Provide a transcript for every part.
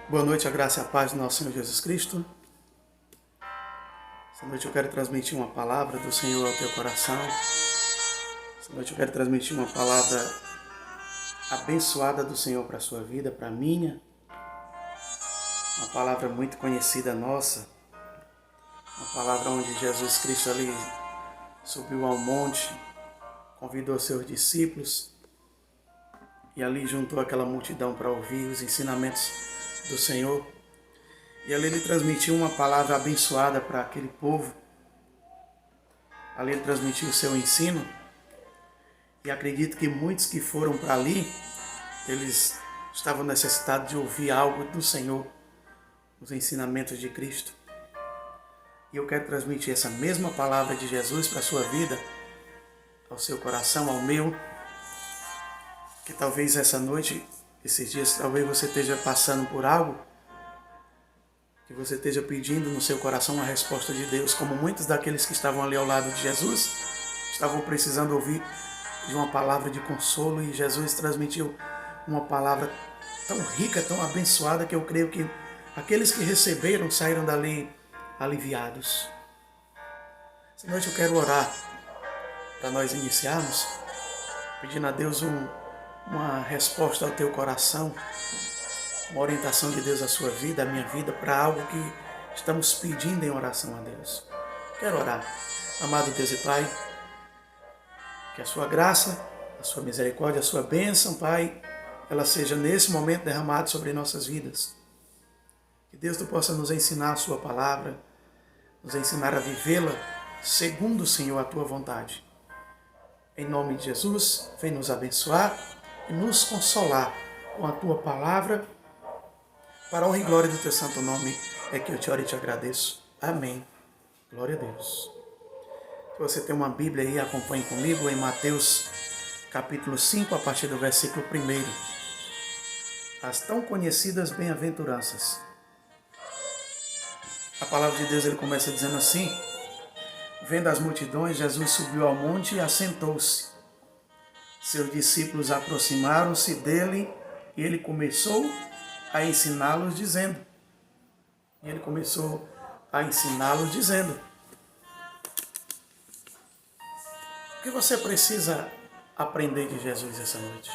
Boa noite, a graça e a paz do nosso Senhor Jesus Cristo. Essa noite eu quero transmitir uma palavra do Senhor ao teu coração. Essa noite eu quero transmitir uma palavra abençoada do Senhor para a sua vida, para a minha. Uma palavra muito conhecida nossa. Uma palavra onde Jesus Cristo ali subiu ao monte, convidou seus discípulos e ali juntou aquela multidão para ouvir os ensinamentos do Senhor. E ali ele transmitiu uma palavra abençoada para aquele povo. Ali ele transmitiu o seu ensino. E acredito que muitos que foram para ali, eles estavam necessitados de ouvir algo do Senhor, os ensinamentos de Cristo. E eu quero transmitir essa mesma palavra de Jesus para a sua vida, ao seu coração, ao meu. Que talvez essa noite, esses dias, talvez você esteja passando por algo, que você esteja pedindo no seu coração uma resposta de Deus, como muitos daqueles que estavam ali ao lado de Jesus, estavam precisando ouvir de uma palavra de consolo, e Jesus transmitiu uma palavra tão rica, tão abençoada, que eu creio que aqueles que receberam saíram dali aliviados. Essa noite eu quero orar para nós iniciarmos, pedindo a Deus uma resposta ao teu coração, uma orientação de Deus à sua vida, à minha vida, para algo que estamos pedindo em oração a Deus. Quero orar. Amado Deus e Pai, que a sua graça, a sua misericórdia, a sua bênção, Pai, ela seja nesse momento derramada sobre nossas vidas. Que Deus tu possa nos ensinar a sua palavra, nos ensinar a vivê-la segundo, Senhor, a tua vontade. Em nome de Jesus, vem nos abençoar e nos consolar com a tua palavra. Para a honra e glória do teu santo nome é que eu te oro e te agradeço. Amém. Glória a Deus. Se você tem uma Bíblia aí, acompanhe comigo em Mateus capítulo 5, a partir do versículo 1. As tão conhecidas bem-aventuranças. A palavra de Deus ele começa dizendo assim: vendo as multidões, Jesus subiu ao monte e assentou-se. Seus discípulos aproximaram-se dele e ele começou a ensiná-los dizendo. O que você precisa aprender de Jesus essa noite?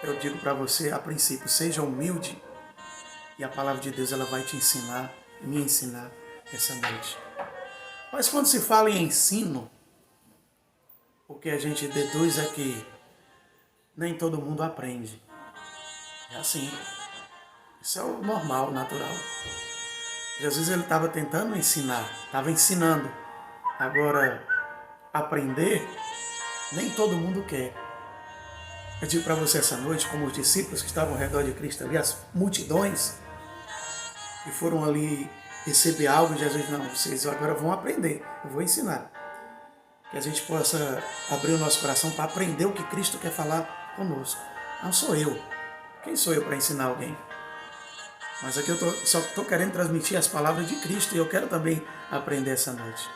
Eu digo para você, a princípio, seja humilde, e a palavra de Deus ela vai te ensinar, me ensinar essa noite. Mas quando se fala em ensino, o que a gente deduz é que nem todo mundo aprende. É assim. Isso é o normal, o natural. Jesus ele estava tentando ensinar, estava ensinando. Agora, aprender, nem todo mundo quer. Eu digo para você essa noite, como os discípulos que estavam ao redor de Cristo ali, as multidões que foram ali receber algo, Jesus, não, vocês agora vão aprender, eu vou ensinar. Que a gente possa abrir o nosso coração para aprender o que Cristo quer falar conosco. Não sou eu. Quem sou eu para ensinar alguém? Mas aqui eu só estou querendo transmitir as palavras de Cristo, e eu quero também aprender essa noite.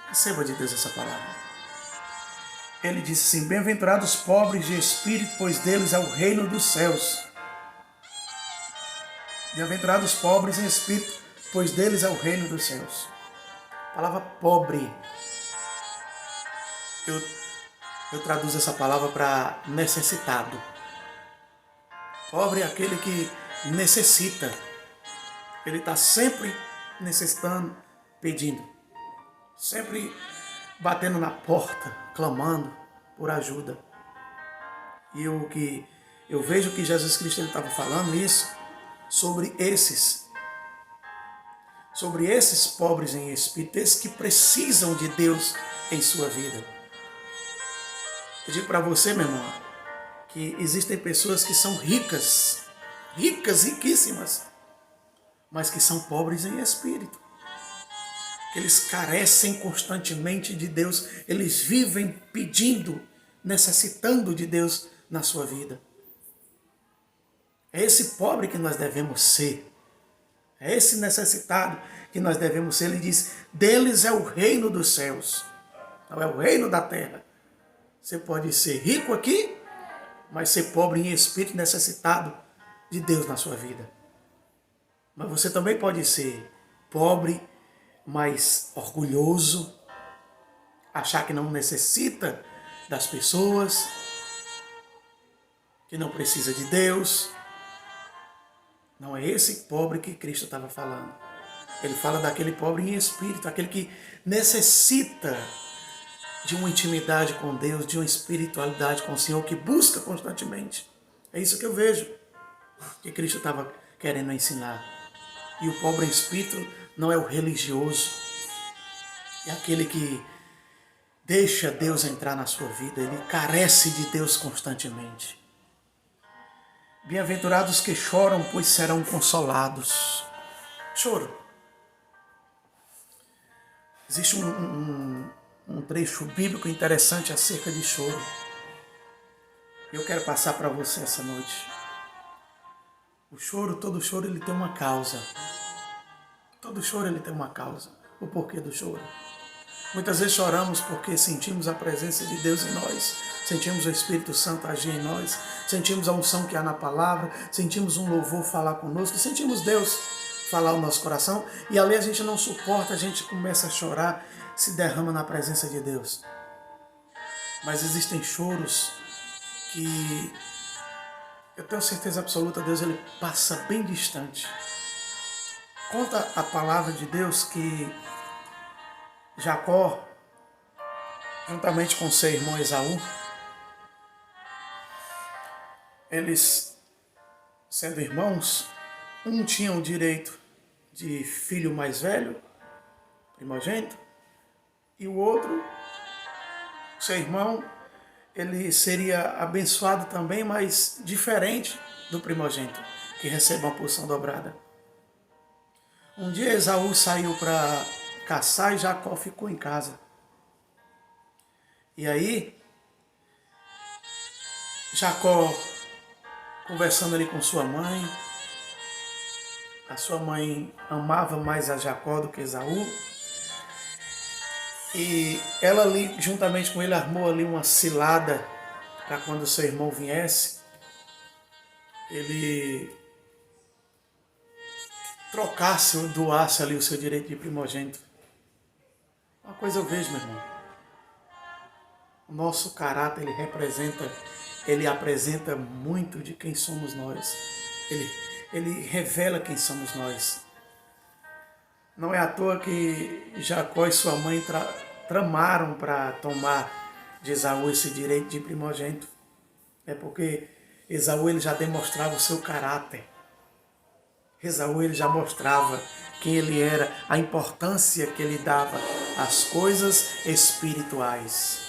Receba de Deus essa palavra. Ele disse assim: bem-aventurados os pobres de espírito, pois deles é o reino dos céus. Bem-aventurados os pobres em espírito, pois deles é o reino dos céus. A palavra pobre, eu traduzo essa palavra para necessitado. Pobre é aquele que necessita. Ele está sempre necessitando, pedindo. Sempre batendo na porta, clamando por ajuda. E o que eu vejo que Jesus Cristo estava falando isso sobre esses pobres em espírito, esses que precisam de Deus em sua vida. Eu digo para você, meu irmão, que existem pessoas que são ricas, riquíssimas, mas que são pobres em espírito. Eles carecem constantemente de Deus, eles vivem pedindo, necessitando de Deus na sua vida. É esse pobre que nós devemos ser. É esse necessitado que nós devemos ser. Ele diz, deles é o reino dos céus, não é o reino da terra. Você pode ser rico aqui, mas ser pobre em espírito, necessitado de Deus na sua vida. Mas você também pode ser pobre, mas orgulhoso, achar que não necessita das pessoas, que não precisa de Deus. Não é esse pobre que Cristo estava falando. Ele fala daquele pobre em espírito, aquele que necessita de uma intimidade com Deus, de uma espiritualidade com o Senhor, que busca constantemente. É isso que eu vejo que Cristo estava querendo ensinar. E o pobre em espírito não é o religioso, é aquele que deixa Deus entrar na sua vida, ele carece de Deus constantemente. Bem-aventurados que choram, pois serão consolados. Choro. Existe um trecho bíblico interessante acerca de choro. Eu quero passar para você essa noite. O choro, todo choro, ele tem uma causa. Todo choro, ele tem uma causa. O porquê do choro. Muitas vezes choramos porque sentimos a presença de Deus em nós, sentimos o Espírito Santo agir em nós, sentimos a unção que há na palavra, sentimos um louvor falar conosco, sentimos Deus falar no nosso coração, e ali a gente não suporta, a gente começa a chorar, se derrama na presença de Deus. Mas existem choros que eu tenho certeza absoluta, Deus ele passa bem distante. Conta a palavra de Deus que Jacó, juntamente com seu irmão Esaú, eles, sendo irmãos, um tinha o direito de filho mais velho, primogênito, e o outro, seu irmão, ele seria abençoado também, mas diferente do primogênito, que recebe uma porção dobrada. Um dia Esaú saiu para caçar e Jacó ficou em casa. E aí, Jacó, conversando ali com sua mãe, a sua mãe amava mais a Jacó do que Esaú, e ela ali, juntamente com ele, armou ali uma cilada para quando seu irmão viesse, ele trocasse ou doasse ali o seu direito de primogênito. Uma coisa eu vejo, meu irmão. O nosso caráter, ele apresenta muito de quem somos nós. Ele revela quem somos nós. Não é à toa que Jacó e sua mãe tramaram para tomar de Esaú esse direito de primogênito. É porque Esaú ele já demonstrava o seu caráter. Esaú ele já mostrava quem ele era, a importância que ele dava às coisas espirituais.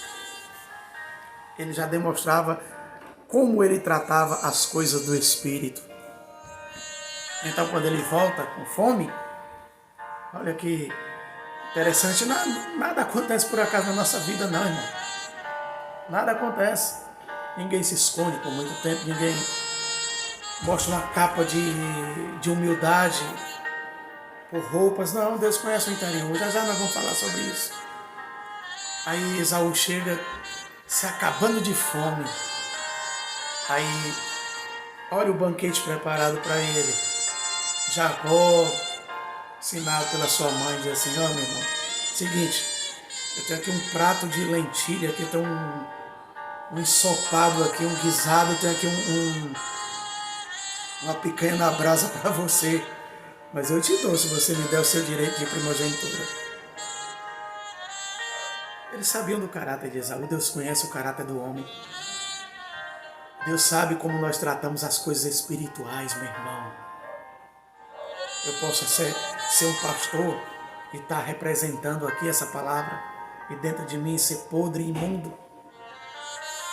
Ele já demonstrava como ele tratava as coisas do espírito. Então, quando ele volta com fome, olha que interessante, nada acontece por acaso na nossa vida, não, irmão. Nada acontece. Ninguém se esconde por muito tempo, ninguém mostra uma capa de humildade por roupas. Não, Deus conhece o interior. Já nós vamos falar sobre isso. Aí Esaú chega se acabando de fome. Aí olha o banquete preparado para ele. Jacó, ensinado pela sua mãe, diz assim: ó, meu irmão, seguinte, eu tenho aqui um prato de lentilha, aqui tem um ensopado aqui, um guisado, eu tenho aqui uma picanha na brasa para você, mas eu te dou se você me der o seu direito de primogenitura. Eles sabiam do caráter de Esaú. Deus conhece o caráter do homem. Deus sabe como nós tratamos as coisas espirituais, meu irmão. Eu posso ser um pastor e estar representando aqui essa palavra e dentro de mim ser podre e imundo.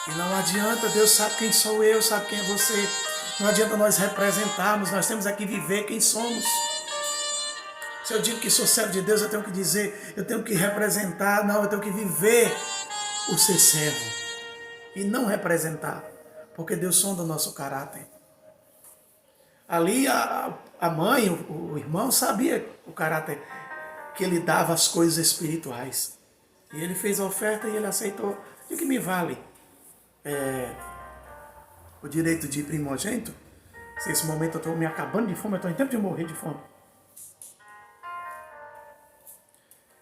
E não adianta, Deus sabe quem sou eu, sabe quem é você. Não adianta nós representarmos, nós temos aqui viver quem somos. Se eu digo que sou servo de Deus, eu tenho que dizer, eu tenho que representar, não, eu tenho que viver o ser servo. E não representar, porque Deus sonda o nosso caráter. Ali a mãe, o irmão sabia o caráter que ele dava às coisas espirituais. E ele fez a oferta e ele aceitou. E o que me vale o direito de primogênito Se esse momento eu estou me acabando de fome, eu estou em tempo de morrer de fome.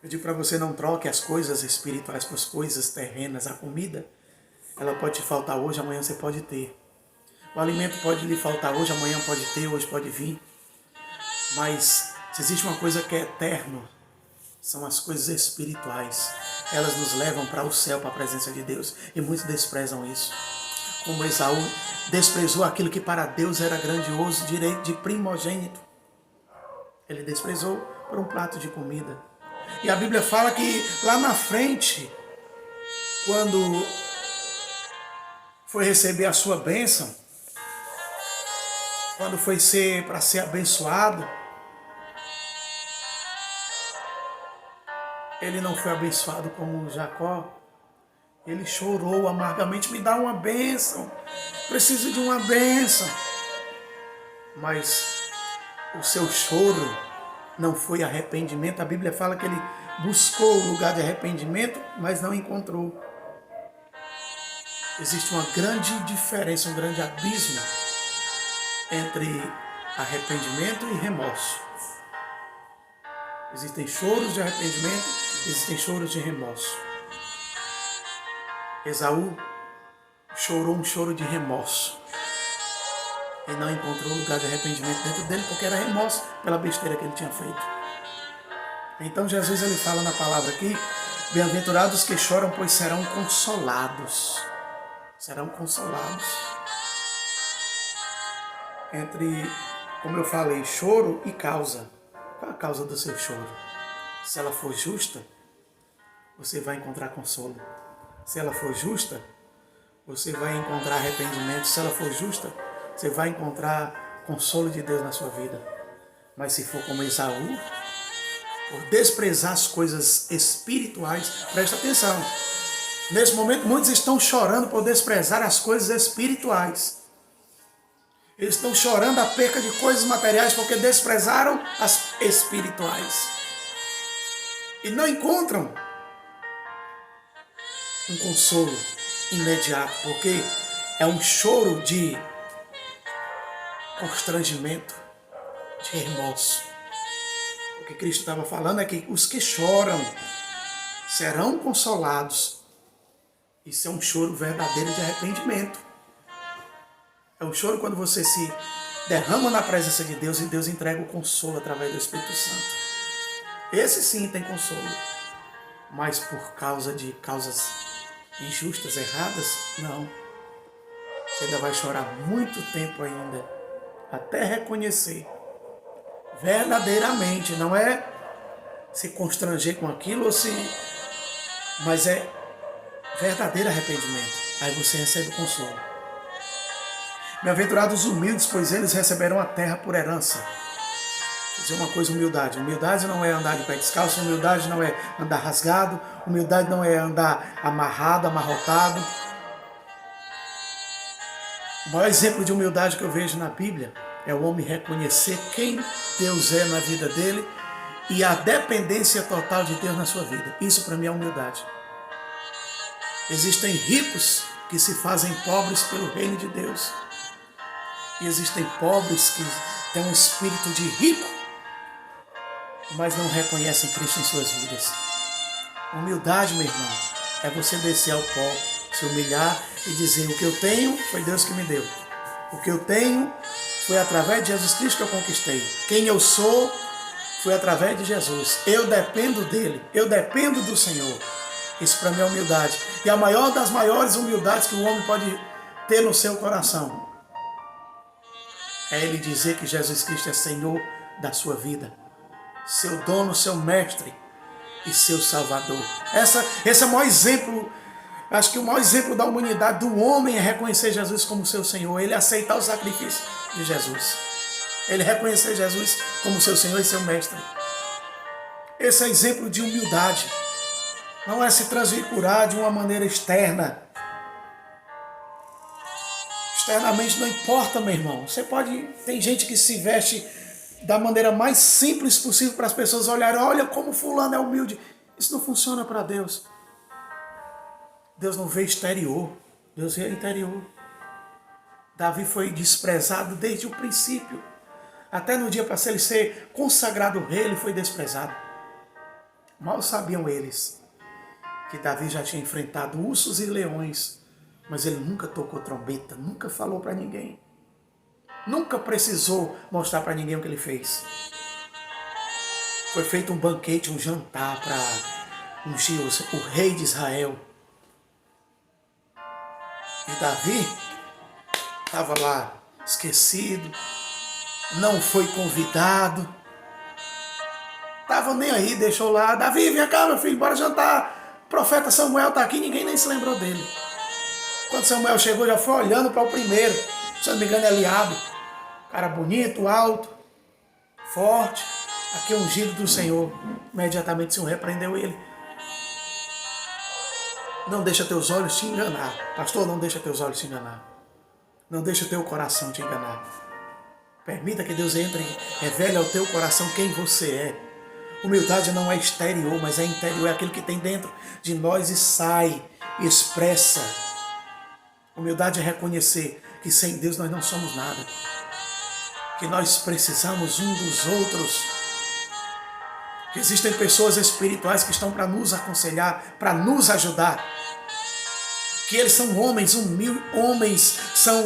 Eu digo para você, não troque as coisas espirituais por coisas terrenas. A comida, ela pode te faltar hoje, amanhã você pode ter. O alimento pode lhe faltar hoje, amanhã pode ter, hoje pode vir. Mas se existe uma coisa que é eterna, são as coisas espirituais. Elas nos levam para o céu, para a presença de Deus. E muitos desprezam isso. Como Esaú desprezou aquilo que para Deus era grandioso, direito de primogênito. Ele desprezou por um prato de comida. E a Bíblia fala que lá na frente, quando foi receber a sua bênção, quando foi para ser abençoado, ele não foi abençoado como Jacó. Ele chorou amargamente, me dá uma bênção, preciso de uma bênção. Mas o seu choro não foi arrependimento. A Bíblia fala que ele buscou o lugar de arrependimento, mas não encontrou. Existe uma grande diferença, um grande abismo entre arrependimento e remorso. Existem choros de arrependimento, existem choros de remorso. Esaú chorou um choro de remorso. Ele não encontrou lugar de arrependimento dentro dele porque era remorso pela besteira que ele tinha feito. Então Jesus ele fala na palavra aqui, bem-aventurados que choram, pois serão consolados. Serão consolados. Entre, como eu falei, choro e causa. Qual a causa do seu choro? Se ela for justa, você vai encontrar consolo. Se ela for justa, você vai encontrar arrependimento. Se ela for justa, você vai encontrar consolo de Deus na sua vida. Mas se for como Esaú, por desprezar as coisas espirituais, presta atenção. Nesse momento, muitos estão chorando por desprezar as coisas espirituais. Eles estão chorando a perca de coisas materiais porque desprezaram as espirituais. E não encontram um consolo imediato, porque é um choro de constrangimento, de remorso. O que Cristo estava falando é que os que choram serão consolados. Isso é um choro verdadeiro de arrependimento. É um choro quando você se derrama na presença de Deus e Deus entrega o consolo através do Espírito Santo. Esse sim tem consolo. Mas por causa de causas injustas, erradas, não. Você ainda vai chorar muito tempo ainda, até reconhecer verdadeiramente, não é se constranger com aquilo, mas é verdadeiro arrependimento. Aí você recebe o consolo. Bem-aventurados os humildes, pois eles receberão a terra por herança. Vou dizer uma coisa, humildade. Humildade não é andar de pé descalço, humildade não é andar rasgado, humildade não é andar amarrado, amarrotado. O maior exemplo de humildade que eu vejo na Bíblia é o homem reconhecer quem Deus é na vida dele e a dependência total de Deus na sua vida. Isso para mim é humildade. Existem ricos que se fazem pobres pelo reino de Deus. E existem pobres que têm um espírito de rico, mas não reconhecem Cristo em suas vidas. Humildade, meu irmão, é você descer ao pó, se humilhar e dizer: o que eu tenho foi Deus que me deu. O que eu tenho foi através de Jesus Cristo que eu conquistei. Quem eu sou foi através de Jesus. Eu dependo dele, eu dependo do Senhor. Isso para mim é humildade. E a maior das maiores humildades que o homem pode ter no seu coração é ele dizer que Jesus Cristo é Senhor da sua vida, seu dono, seu mestre e seu salvador. Esse é o maior exemplo, acho que o maior exemplo da humanidade, do homem, é reconhecer Jesus como seu Senhor, ele aceitar o sacrifício de Jesus, ele reconhecer Jesus como seu Senhor e seu mestre. Esse é exemplo de humildade. Não é se transfigurar de uma maneira externa. Externamente não importa, meu irmão. Tem gente que se veste da maneira mais simples possível para as pessoas olharem. Olha como fulano é humilde. Isso não funciona para Deus. Deus não vê exterior. Deus vê interior. Davi foi desprezado desde o princípio. Até no dia para ele ser consagrado rei, ele foi desprezado. Mal sabiam eles que Davi já tinha enfrentado ursos e leões, mas ele nunca tocou trombeta, nunca falou para ninguém. Nunca precisou mostrar para ninguém o que ele fez. Foi feito um banquete, um jantar para ungir o rei de Israel. E Davi estava lá esquecido, não foi convidado, estava nem aí, deixou lá. Davi, vem cá, meu filho, bora jantar. O profeta Samuel está aqui, ninguém nem se lembrou dele. Quando Samuel chegou, já foi olhando para o primeiro, se não me engano, é Eliabe. Cara bonito, alto, forte, aqui é ungido do Senhor. Imediatamente o Senhor repreendeu ele. Não deixa teus olhos te enganar. Pastor, não deixa teus olhos te enganar. Não deixa teu coração te enganar. Permita que Deus entre e revele ao teu coração quem você é. Humildade não é exterior, mas é interior. É aquilo que tem dentro de nós e sai, e expressa. Humildade é reconhecer que sem Deus nós não somos nada. Que nós precisamos um dos outros. Que existem pessoas espirituais que estão para nos aconselhar, para nos ajudar. Que eles são homens humildes, são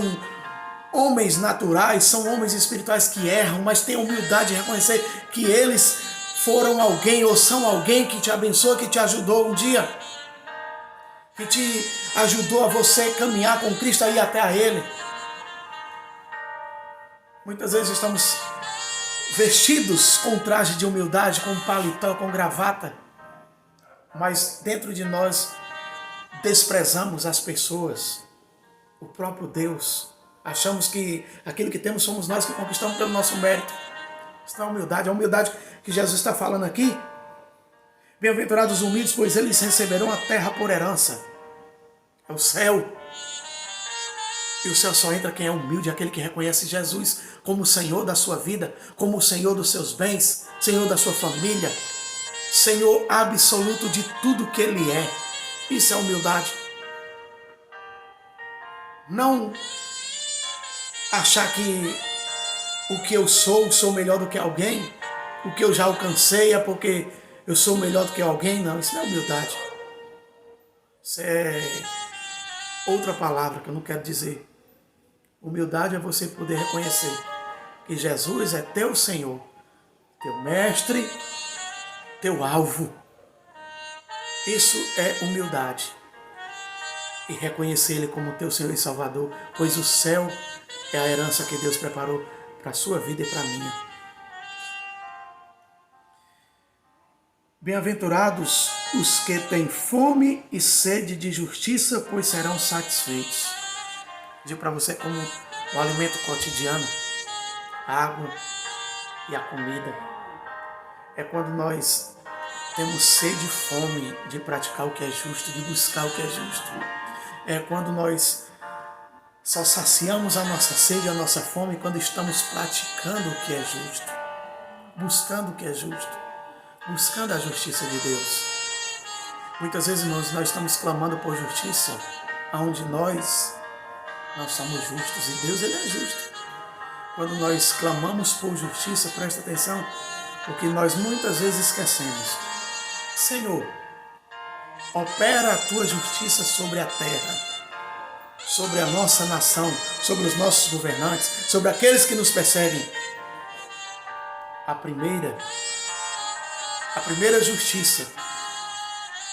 homens naturais, são homens espirituais que erram, mas têm humildade de reconhecer que eles foram alguém ou são alguém que te abençoou, que te ajudou um dia. Que te ajudou a você caminhar com Cristo, a ir até a Ele. Muitas vezes estamos vestidos com traje de humildade, com paletó, com gravata, mas dentro de nós desprezamos as pessoas, o próprio Deus. Achamos que aquilo que temos somos nós que conquistamos pelo nosso mérito. Isso não é humildade, a humildade que Jesus está falando aqui. Bem-aventurados os humildes, pois eles receberão a terra por herança. É o céu. E o céu só entra quem é humilde, aquele que reconhece Jesus como o Senhor da sua vida, como o Senhor dos seus bens, Senhor da sua família, Senhor absoluto de tudo que Ele é. Isso é humildade. Não achar que o que eu sou melhor do que alguém, o que eu já alcancei é porque eu sou melhor do que alguém. Não, isso não é humildade. Isso é outra palavra que eu não quero dizer. Humildade é você poder reconhecer que Jesus é teu Senhor, teu mestre, teu alvo. Isso é humildade. E reconhecer Ele como teu Senhor e Salvador, pois o céu é a herança que Deus preparou para a sua vida e para a minha. Bem-aventurados os que têm fome e sede de justiça, pois serão satisfeitos. Digo para você como o alimento cotidiano, a água e a comida. É quando nós temos sede e fome de praticar o que é justo, de buscar o que é justo. É quando nós só saciamos a nossa sede e a nossa fome quando estamos praticando o que é justo, buscando o que é justo, buscando a justiça de Deus. Muitas vezes nós estamos clamando por justiça, onde nós somos justos e Deus Ele é justo. Quando nós clamamos por justiça, presta atenção, porque nós muitas vezes esquecemos. Senhor, opera a Tua justiça sobre a terra, sobre a nossa nação, sobre os nossos governantes, sobre aqueles que nos perseguem. A primeira justiça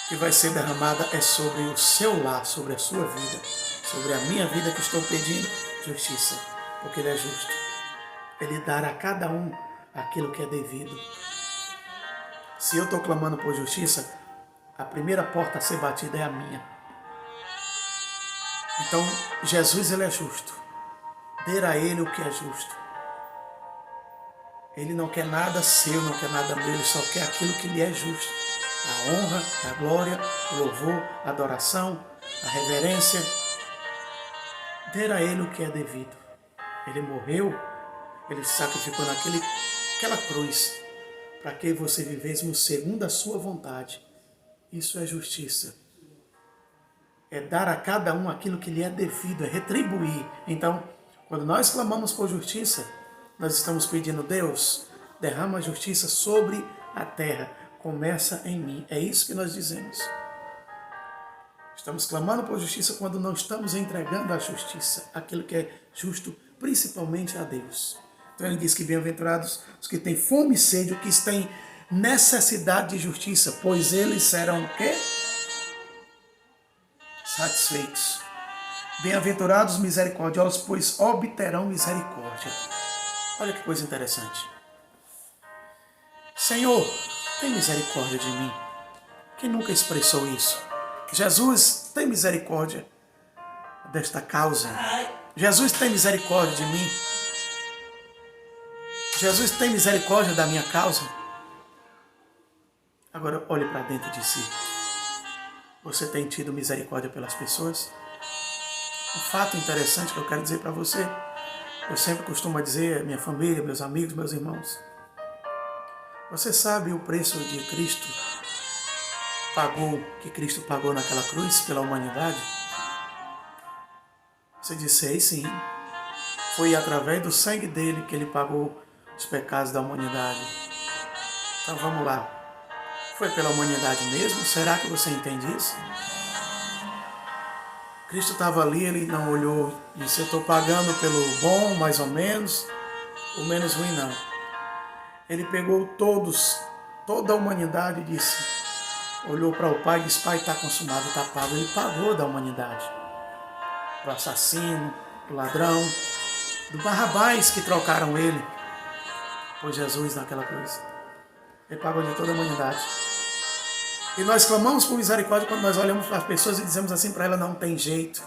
que vai ser derramada é sobre o seu lar, sobre a sua vida, sobre a minha vida, que estou pedindo justiça, porque Ele é justo. Ele dará a cada um aquilo que é devido. Se eu estou clamando por justiça, a primeira porta a ser batida é a minha. Então, Jesus, Ele é justo. Dê a Ele o que é justo. Ele não quer nada seu, não quer nada meu, Ele só quer aquilo que lhe é justo. A honra, a glória, o louvor, a adoração, a reverência. Dê a Ele o que é devido. Ele morreu, Ele se sacrificou naquela cruz, para que você vivêssemos segundo a sua vontade. Isso é justiça. É dar a cada um aquilo que lhe é devido, é retribuir. Então, Quando nós clamamos por justiça, nós estamos pedindo: Deus, derrama a justiça sobre a terra, começa em mim. É isso que nós dizemos. Estamos clamando por justiça quando não estamos entregando a justiça, aquilo que é justo, principalmente a Deus. Então ele diz que bem-aventurados os que têm fome e sede, os que têm necessidade de justiça, pois eles serão o quê? Satisfeitos. Bem-aventurados misericordiosos, pois obterão misericórdia. Olha que coisa interessante. Senhor, tem misericórdia de mim. Quem nunca expressou isso? Jesus, tem misericórdia desta causa. Jesus, tem misericórdia de mim. Jesus, tem misericórdia da minha causa. Agora olhe para dentro de si. Você tem tido misericórdia pelas pessoas? Um fato interessante que eu quero dizer para você, eu sempre costumo dizer à minha família, meus amigos, meus irmãos. Você sabe o preço de Cristo que Cristo pagou naquela cruz pela humanidade? Você disse: sei sim. Foi através do sangue dele que ele pagou os pecados da humanidade. Então vamos lá. Foi pela humanidade mesmo? Será que você entende isso? Cristo estava ali, ele não olhou e disse: eu estou pagando pelo bom, mais ou menos, o menos ruim não. Ele pegou toda a humanidade e disse, olhou para o Pai e disse: Pai, está consumado, está pago. Ele pagou da humanidade. Do assassino, do ladrão, do Barrabás que trocaram ele por Jesus naquela cruz. Ele pagou de toda a humanidade. E nós clamamos por misericórdia quando nós olhamos para as pessoas e dizemos assim para elas: não tem jeito,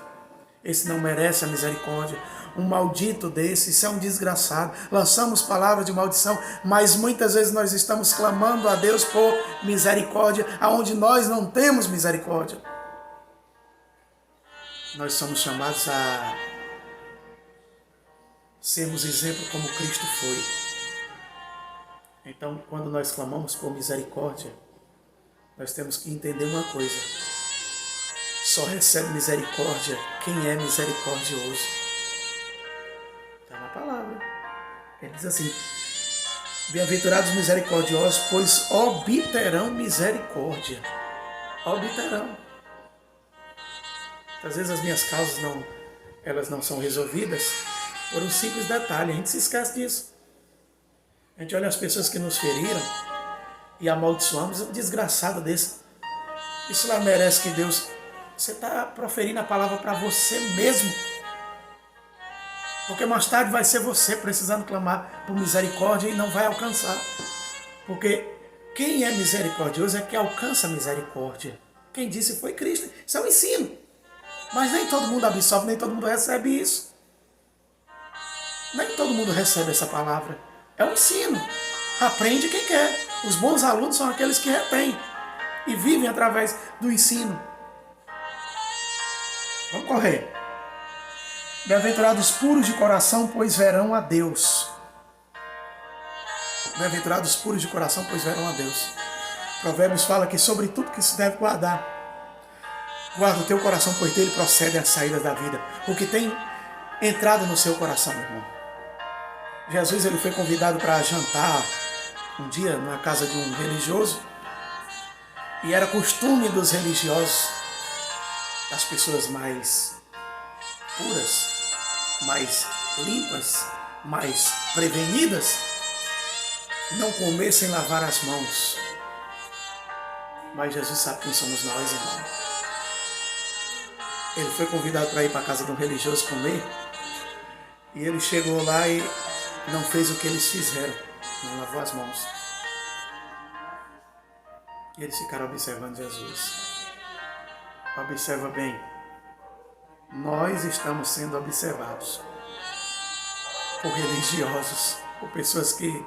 esse não merece a misericórdia, um maldito desse, isso é um desgraçado. Lançamos palavras de maldição, mas muitas vezes nós estamos clamando a Deus por misericórdia, aonde nós não temos misericórdia. Nós somos chamados a sermos exemplo como Cristo foi. Então, quando nós clamamos por misericórdia, nós temos que entender uma coisa: só recebe misericórdia quem é misericordioso. Está na palavra. Ele diz assim: bem-aventurados misericordiosos, pois obterão misericórdia. Obterão. Às vezes as minhas causas elas não são resolvidas por um simples detalhe. A gente se esquece disso. A gente olha as pessoas que nos feriram e amaldiçoamos. Um desgraçado desse. Isso lá merece que Deus... Você está proferindo a palavra para você mesmo. Porque mais tarde vai ser você precisando clamar por misericórdia e não vai alcançar. Porque quem é misericordioso é que alcança a misericórdia. Quem disse foi Cristo. Isso é um ensino. Mas nem todo mundo absorve, nem todo mundo recebe isso. Nem todo mundo recebe essa palavra. É um ensino. Aprende quem quer. Os bons alunos são aqueles que retêm e vivem através do ensino. Vamos correr. Bem-aventurados puros de coração, pois verão a Deus. Bem-aventurados puros de coração, pois verão a Deus. Provérbios fala que sobre tudo que se deve guardar, guarda o teu coração, pois dele procedem as saídas da vida. O que tem entrado no seu coração, meu irmão. Jesus, ele foi convidado para jantar um dia na casa de um religioso. E era costume dos religiosos, das pessoas mais puras, mais limpas, mais prevenidas, não comer sem lavar as mãos. Mas Jesus sabe quem somos nós, irmão. Ele foi convidado para ir para a casa de um religioso comer. E ele chegou lá e não fez o que eles fizeram. Não lavou as mãos. E eles ficaram observando Jesus. Observa bem. Nós estamos sendo observados por religiosos, por pessoas que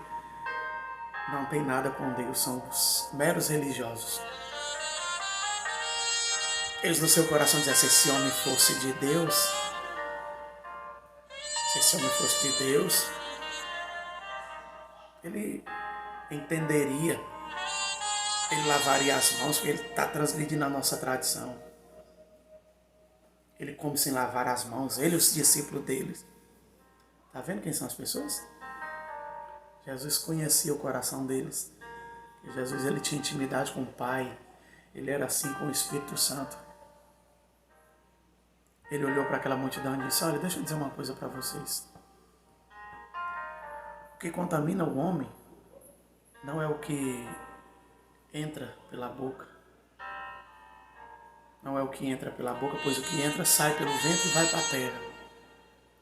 não têm nada com Deus, são os meros religiosos. Eles no seu coração dizem: se esse homem fosse de Deus, se esse homem fosse de Deus, ele entenderia, ele lavaria as mãos, porque ele está transgredindo a nossa tradição. Ele come sem lavar as mãos, ele e os discípulos dele. Está vendo quem são as pessoas? Jesus conhecia o coração deles. Jesus ele tinha intimidade com o Pai. Ele era assim com o Espírito Santo. Ele olhou para aquela multidão e disse: olha, deixa eu dizer uma coisa para vocês. O que contamina o homem não é o que entra pela boca. Não é o que entra pela boca, pois o que entra sai pelo ventre e vai para a terra.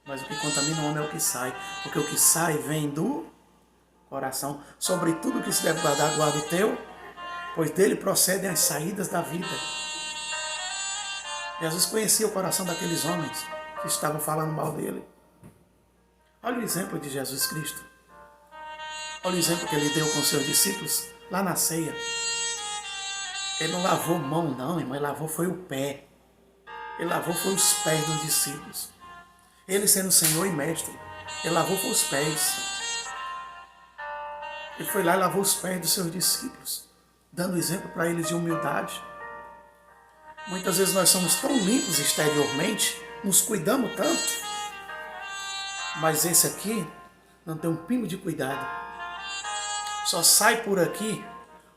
Mas o que contamina o homem é o que sai, porque o que sai vem do coração. Sobre tudo que se deve guardar, guarda o teu, pois dele procedem as saídas da vida. Jesus conhecia o coração daqueles homens que estavam falando mal dele. Olha o exemplo de Jesus Cristo. Olha o exemplo que ele deu com os seus discípulos lá na ceia. Ele não lavou mão não, irmão, ele lavou foi o pé. Ele lavou foi os pés dos discípulos. Ele sendo Senhor e Mestre, ele lavou foi os pés. Ele foi lá e lavou os pés dos seus discípulos, dando exemplo para eles de humildade. Muitas vezes nós somos tão limpos exteriormente, nos cuidamos tanto, mas esse aqui não tem um pingo de cuidado. Só sai por aqui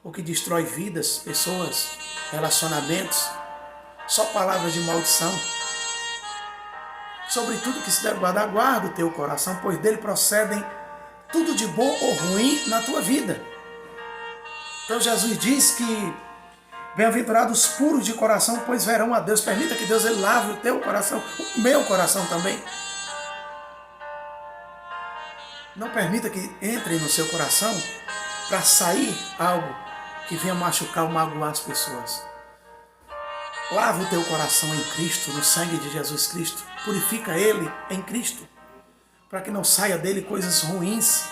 o que destrói vidas, pessoas, relacionamentos, só palavras de maldição. Sobre tudo que se deve guardar, guarda o teu coração, pois dele procedem tudo de bom ou ruim na tua vida. Então Jesus diz que bem-aventurados os puros de coração, pois verão a Deus. Permita que Deus ele lave o teu coração, o meu coração também. Não permita que entre no seu coração para sair algo que venha machucar ou magoar as pessoas. Lava o teu coração em Cristo, no sangue de Jesus Cristo. Purifica ele em Cristo, para que não saia dele coisas ruins.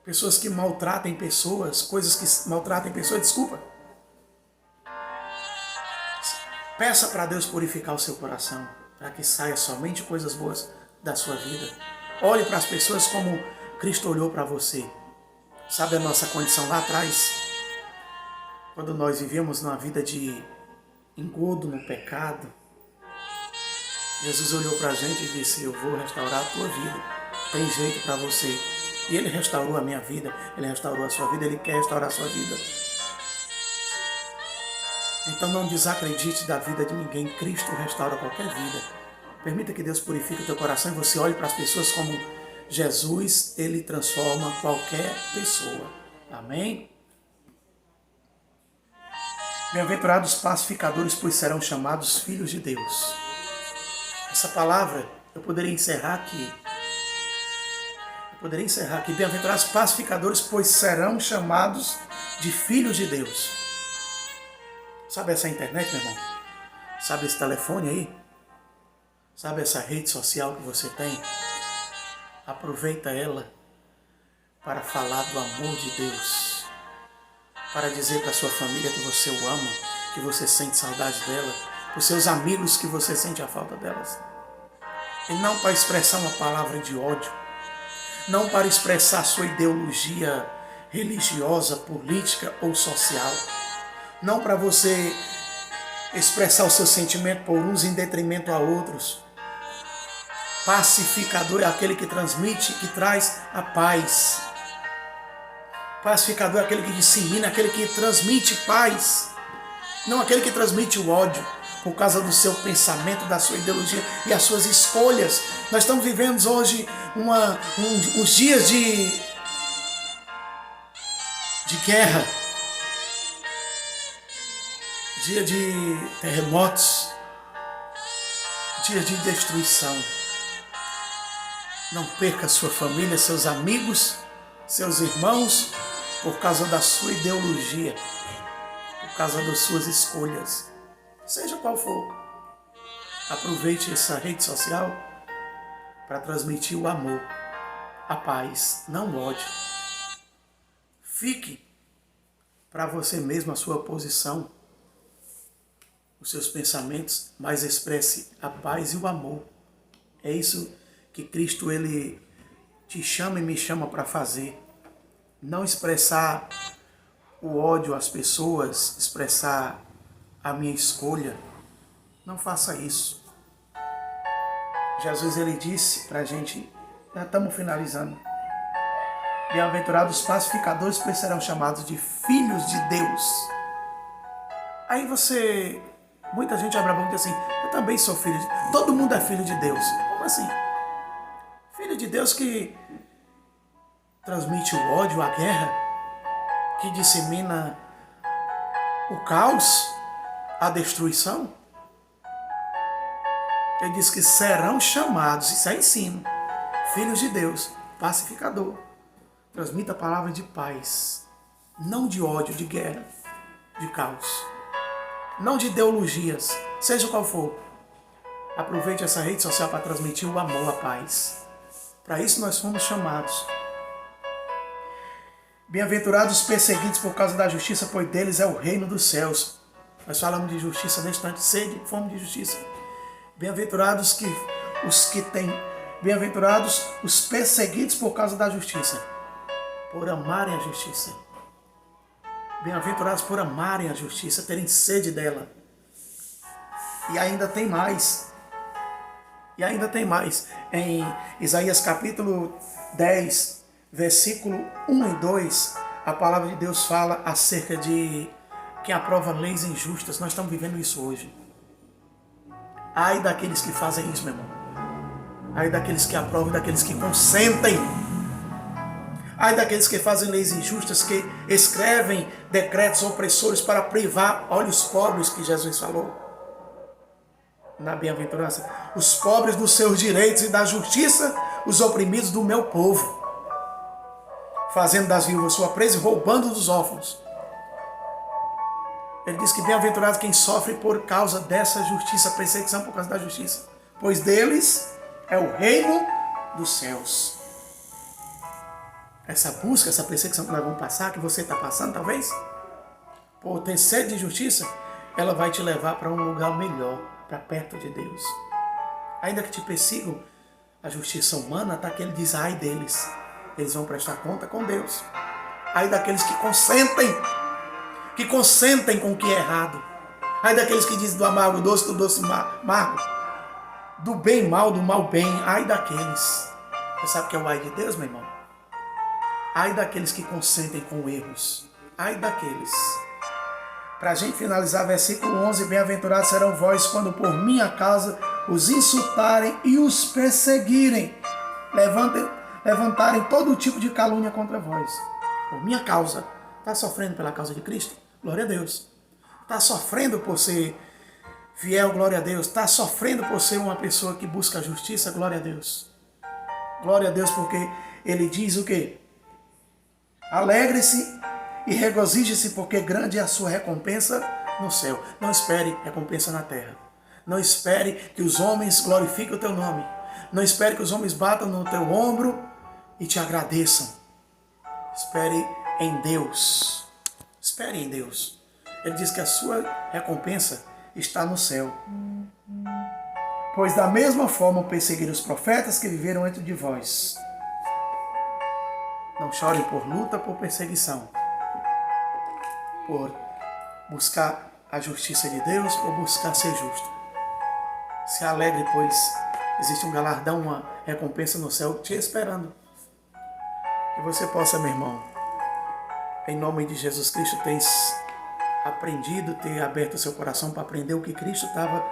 Pessoas que maltratem pessoas, coisas que maltratem pessoas, desculpa. Peça para Deus purificar o seu coração, para que saia somente coisas boas da sua vida. Olhe para as pessoas como Cristo olhou para você. Sabe a nossa condição lá atrás? Quando nós vivíamos numa vida de engodo no pecado, Jesus olhou para a gente e disse: eu vou restaurar a tua vida, tem jeito para você. E ele restaurou a minha vida, ele restaurou a sua vida, ele quer restaurar a sua vida. Então não desacredite da vida de ninguém, Cristo restaura qualquer vida. Permita que Deus purifique o teu coração e você olhe para as pessoas como Jesus, ele transforma qualquer pessoa. Amém? Bem-aventurados os pacificadores, pois serão chamados filhos de Deus. Essa palavra eu poderia encerrar aqui. Bem-aventurados os pacificadores, pois serão chamados de filhos de Deus. Sabe essa internet, meu irmão? Sabe esse telefone aí? Sabe essa rede social que você tem? Aproveita ela para falar do amor de Deus. Para dizer para a sua família que você o ama, que você sente saudade dela, para os seus amigos que você sente a falta delas. E não para expressar uma palavra de ódio, não para expressar sua ideologia religiosa, política ou social, não para você expressar o seu sentimento por uns em detrimento a outros. Pacificador é aquele que transmite, que traz a paz. Pacificador é aquele que dissemina, aquele que transmite paz. Não aquele que transmite o ódio por causa do seu pensamento, da sua ideologia e as suas escolhas. Nós estamos vivendo hoje uns dias de guerra, dia de terremotos, dia de destruição. Não perca sua família, seus amigos, seus irmãos, por causa da sua ideologia, por causa das suas escolhas, seja qual for. Aproveite essa rede social para transmitir o amor, a paz, não o ódio. Fique para você mesmo a sua posição, os seus pensamentos, mas expresse a paz e o amor. É isso que Cristo ele te chama e me chama para fazer. Não expressar o ódio às pessoas, expressar a minha escolha. Não faça isso. Jesus ele disse para a gente, já estamos finalizando, bem-aventurados os pacificadores, pois serão chamados de filhos de Deus. Aí muita gente abre a boca e diz assim, eu também sou filho de Deus. Todo mundo é filho de Deus. Como assim? Filho de Deus que transmite o ódio, a guerra, que dissemina o caos, a destruição. Ele diz que serão chamados, isso é ensino, filhos de Deus, pacificador. Transmita a palavra de paz, não de ódio, de guerra, de caos. Não de ideologias, seja qual for. Aproveite essa rede social para transmitir o amor, a paz. Para isso nós fomos chamados. Bem-aventurados os perseguidos por causa da justiça, pois deles é o reino dos céus. Nós falamos de justiça neste instante, sede, fome de justiça. Bem-aventurados bem-aventurados os perseguidos por causa da justiça, por amarem a justiça. Bem-aventurados por amarem a justiça, terem sede dela. E ainda tem mais. Em Isaías capítulo 10, versículo 1 e 2, a palavra de Deus fala acerca de quem aprova leis injustas. Nós estamos vivendo isso hoje. Ai daqueles que fazem isso, meu irmão. Ai daqueles que aprovam, daqueles que consentem. Ai daqueles que fazem leis injustas, que escrevem decretos opressores para privar, olha os pobres que Jesus falou na bem-aventurança, os pobres dos seus direitos e da justiça, os oprimidos do meu povo, fazendo das viúvas sua presa e roubando dos órfãos. Ele diz que bem-aventurado quem sofre por causa dessa justiça, perseguição por causa da justiça, pois deles é o reino dos céus. Essa busca, essa perseguição que nós vamos passar, que você está passando talvez, por ter sede de justiça, ela vai te levar para um lugar melhor, para perto de Deus. Ainda que te persigam, a justiça humana está que ele diz, ai deles, eles vão prestar conta com Deus. Ai daqueles que consentem com o que é errado. Ai daqueles que dizem do amargo doce, do doce amargo, do bem mal, do mal bem. Ai daqueles. Você sabe o que é o ai de Deus, meu irmão? Ai daqueles que consentem com erros. Ai daqueles. Para a gente finalizar, versículo 11. Bem-aventurados serão vós quando por minha causa os insultarem e os perseguirem. Levantarem todo tipo de calúnia contra vós. Por minha causa. Está sofrendo pela causa de Cristo? Glória a Deus. Está sofrendo por ser fiel? Glória a Deus. Está sofrendo por ser uma pessoa que busca a justiça? Glória a Deus. Glória a Deus, porque ele diz o quê? Alegre-se e regozije-se, porque grande é a sua recompensa no céu. Não espere recompensa na terra. Não espere que os homens glorifiquem o teu nome. Não espere que os homens batam no teu ombro e te agradeçam. Espere em Deus. Espere em Deus. Ele diz que a sua recompensa está no céu. Pois da mesma forma perseguiram os profetas que viveram entre de vós. Não chorem por luta, por perseguição. Por buscar a justiça de Deus, por buscar ser justo. Se alegre, pois existe um galardão, uma recompensa no céu te esperando. Que você possa, meu irmão, em nome de Jesus Cristo, tens aprendido, ter aberto o seu coração para aprender o que Cristo estava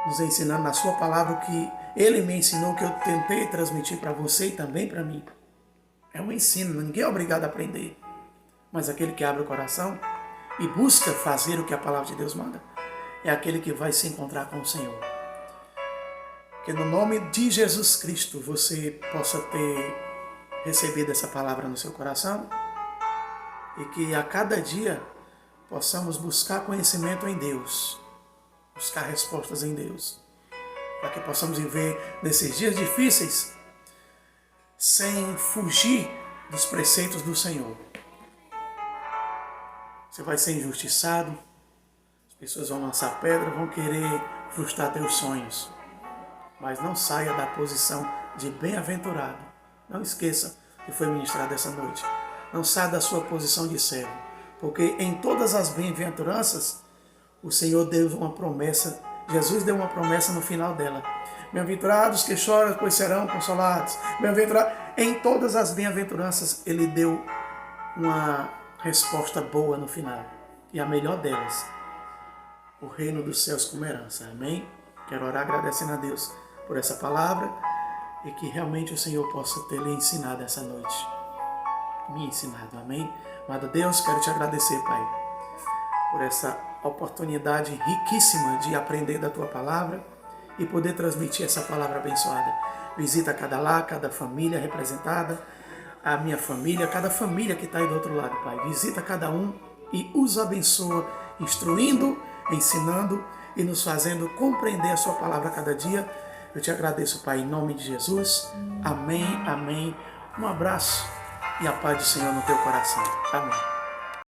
nos ensinando na sua palavra, o que Ele me ensinou, que eu tentei transmitir para você e também para mim. É um ensino, ninguém é obrigado a aprender. Mas aquele que abre o coração e busca fazer o que a palavra de Deus manda, é aquele que vai se encontrar com o Senhor. Que no nome de Jesus Cristo você possa ter recebido essa palavra no seu coração e que a cada dia possamos buscar conhecimento em Deus, buscar respostas em Deus, para que possamos viver nesses dias difíceis sem fugir dos preceitos do Senhor. Você vai ser injustiçado, as pessoas vão lançar pedra, vão querer frustrar teus sonhos. Mas não saia da posição de bem-aventurado. Não esqueça que foi ministrado essa noite. Não saia da sua posição de servo. Porque em todas as bem-aventuranças, o Senhor deu uma promessa, Jesus deu uma promessa no final dela. Bem-aventurados que choram, pois serão consolados. Bem-aventurados. Em todas as bem-aventuranças, ele deu uma resposta boa no final. E a melhor delas, o reino dos céus como herança. Amém? Quero orar agradecendo a Deus por essa palavra e que realmente o Senhor possa ter lhe ensinado essa noite. Me ensinado. Amém? Amado Deus, quero te agradecer, Pai, por essa oportunidade riquíssima de aprender da Tua palavra e poder transmitir essa palavra abençoada. Visita cada lar, cada família representada, a minha família, cada família que está aí do outro lado, Pai. Visita cada um e os abençoa, instruindo, ensinando e nos fazendo compreender a Sua palavra a cada dia. Eu te agradeço, Pai, em nome de Jesus. Amém, amém. Um abraço e a paz do Senhor no teu coração. Amém.